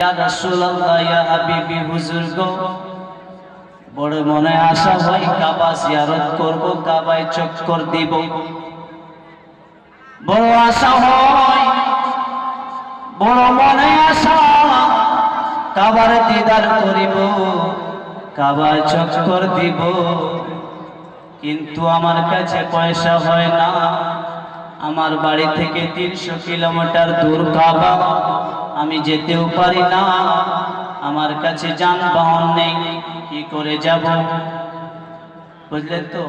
ইয়া রাসূলুল্লাহ, ইয়া হাবিবি, হুজুর গো, বড় মনে আশা হয় কাবা জিয়ারত করব, কাবায় চক্কর দিব। বড় আশা হয়, বড় মনে আশা, কাবার দিদার করিব, কাবায় চক্কর দিব। কিন্তু আমার কাছে পয়সা হয় না। আমার বাড়ি থেকে 300 কিলোমিটার দূর কাবা, আমি যেতেও পারি না। আমার কাছে যানবাহন নেই, কি করে যাব? বুঝলেন তো?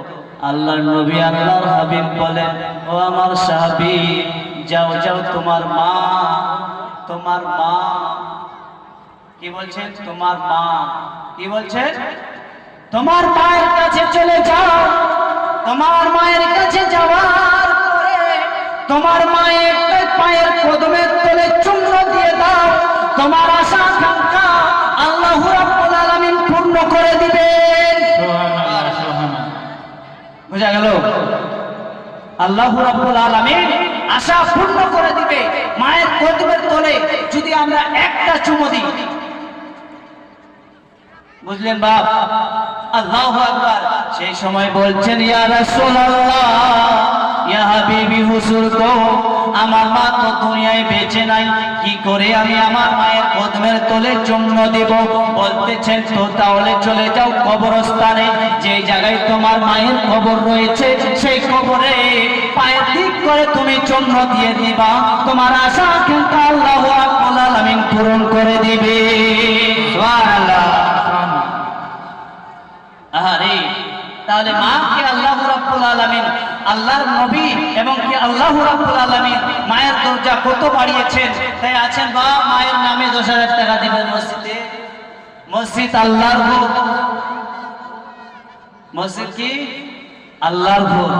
আল্লাহর নবী, আল্লাহর হাবিব বলেন, ও আমার সাহাবী, যাও যাও, তোমার মা, তোমার মা, কি বলছেন? তোমার মা, কি বলছেন? তোমার মায়ের কাছে চলে যাও। তোমার মায়ের কাছে যাওয়ার পরে তোমার মায়ের পায়ের কদমের তলে চুম্বন দিয়ে দাও। তোমার আশা আকাঙ্ক্ষা আল্লাহ রাব্বুল আলামিন পূর্ণ করে দিবেন। সুবহানাল্লাহ, সুবহানাল্লাহ। বুঝা গেল? আল্লাহ রাব্বুল আলামিন আশা পূর্ণ করে দিবে। মায়ের কদমের তলে যদি আমরা একটা চুমো দিই। বুঝলেন বাপ? আল্লাহু আকবার। সেই সময় বলছেন, ইয়া রাসূলুল্লাহ, ইয়া হাবিবি, হুজুর গো, আমার মা তো দুনিয়ায় বেঁচে নাই, কি করে আমি আমার মায়ের কদমের তলে চুম্বন দেব? বলতেছেন, তো তাহলে চলে যাও কবরস্থানে, যে জায়গায় তোমার মায়ের কবর রয়েছে, সেই কবরে পায়ের দিক করে তুমি চুম্বন দিয়ে দিবা। তোমার আশা কিন্তু আল্লাহু রাব্বুল আলামিন পূরণ করে দিবে। সুবহানাল্লাহ। আরে তাহলে মা কে আল্লাহ রাব্বুল আলামিন, আল্লাহর নবী এবং কি আল্লাহ রাব্বুল আলামিন মায়ের দরজা কত বাড়িয়েছেন। তাই আছেন বা মায়ের নামে 10,000 টাকা দিবেন মসজিদে। মসজিদ আল্লাহর ঘর, মসজিদ কি আল্লাহর ঘর।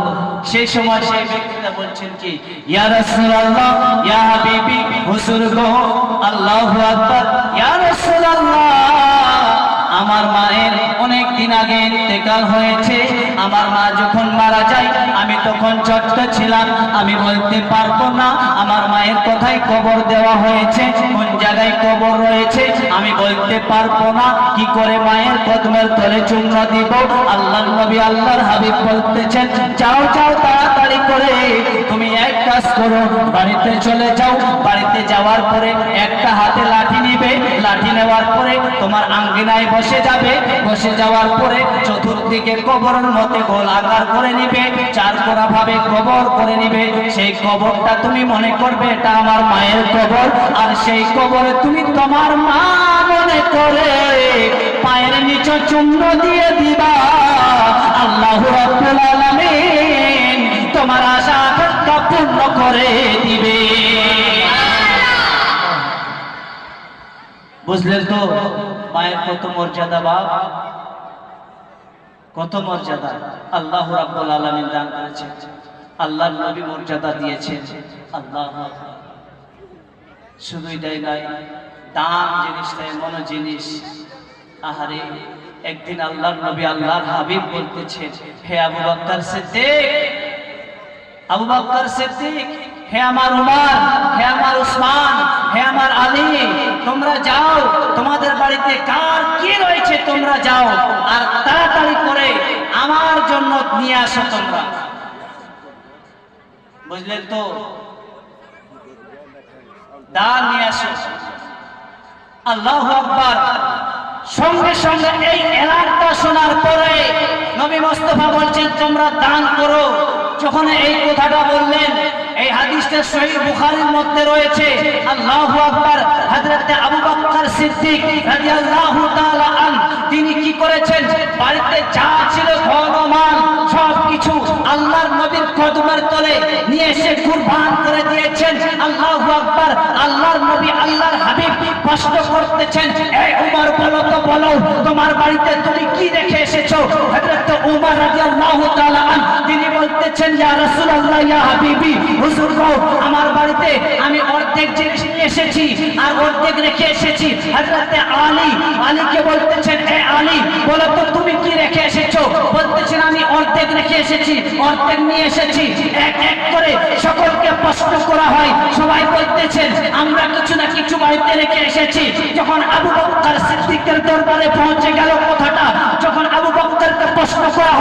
সেই সময় সেই ব্যক্তিটা বলছেন কি, ইয়া রাসূলুল্লাহ, ইয়া হাবিবি, হুজুর গো, আল্লাহু আকবার, ইয়া রাসূলুল্লাহ, আমার মায়ের অনেক দিন আগে ইন্তেকাল হয়েছে। আমার মা যখন মারা যায়, আমি তখন ছোট্ট ছিলাম, আমি বলতে পারবো না আমার মায়ের কোথায় কবর দেওয়া হয়েছে, কোন জায়গায় কবর রয়েছে, আমি বলতে পারবো না। কি করে মায়ের কদমের তলে চুম্বন দিব? আল্লাহর নবী, আল্লাহর হাবিব বলতেছেন, যাও যাও, তাড়াতাড়ি করে তুমি এক কাজ করো, বাড়িতে চলে যাও। বাড়িতে যাওয়ার পরে একটা হাতে লাঠি নিবে, লাঠি নেওয়ার পরে তোমার আঙ্গিনায় বসে যাবে। বসে যাওয়ার পরে চতুর্দিকে কবরের মধ্যে গোল আকার করে নিবে, 4 কোণা ভাবে কবর করে নিবে। সেই কবরটা তুমি মনে করবে এটা আমার মায়ের কবর, আর সেই কবরে তুমি তোমার মা মনে করে পায়ের নিচে চুম্বন দিয়ে দিবা। আল্লাহু রাব্বুল আলামিন তোমার আশা আকাঙ্ক্ষা পূর্ণ করে দিবে। বুঝলেন তো মায়ের কত মর্যাদা বাপ, কত মর্যাদা আল্লাহ রাব্বুল আলামিন দান করেছেন, আল্লাহর নবী মর্যাদা দিয়েছেন। আল্লাহু আকবার। শুধু এটাই নয়, দান জিনিসটা এমন জিনিস, আহারে একদিন আল্লাহর নবী, আল্লাহর হাবিব বলতেছেন, হে আবু বকর সিদ্দিক, আবু বকর সিদ্দিক, হে আমার উমর, হে আমার উসমান, হে আমার আলী, তোমরা যাও, তোমাদের বাড়িতে কার কি রয়েছে তোমরা যাও, আর তাড়াতাড়ি করে আমার জন্য নিয়ে আসো তোমরা। বুঝলেন তো? দান নিয়ে আসো। আল্লাহু আকবার। সঙ্গে সঙ্গে এই এলানটা শোনার পরে নবী মুস্তাফা বলছেন, তোমরা দান করো। যখন এই কথাটা বললেন, এই হাদিসটা সহিহ বুখারীর মধ্যে রয়েছে। আল্লাহু আকবার। হযরত আবু বকর সিদ্দিক রাদিয়াল্লাহু তাআলা আনহু তিনি কি করেছেন? বাড়িতে যা ছিল ধনমান সবকিছু আল্লাহর নবীর কদমের তলে নিয়ে এসে কুরবান করে দিয়েছেন। আল্লাহু আকবার। আল্লাহর নবী, আল্লাহর হাবিব প্রশ্ন করতেছেন, এই উমর বলো তো, বলো তোমার বাড়িতে তুমি কি রেখে এসেছো? হযরত উমর রাদিয়াল্লাহু তাআলা তিনি বলতেছেন, ইয়া রাসূলুল্লাহ, ইয়া হাবিবি, হুজুর গো, আমার বাড়িতে আমি অর্ধেক জিনিস নিয়ে এসেছি আর অর্ধেক রেখে এসেছি। হযরত আলীকে বলতেছেন, এ আলী, বলো তো তুমি কি রেখে এসেছো? বলতেছেন, আমি অর্ধেক রেখে এসেছি, অর্ধেক নিয়ে এসেছি। এক এক করে সকলকে প্রশ্ন করা হয়, সবাই বলতেছেন আমরা কিছু না কিছু বাড়িতে রেখে এসেছি। যখন আবু বকর সিদ্দিকের দরবারে পৌঁছে গেল কথাটা, যখন আবু বকরকে প্রশ্ন করা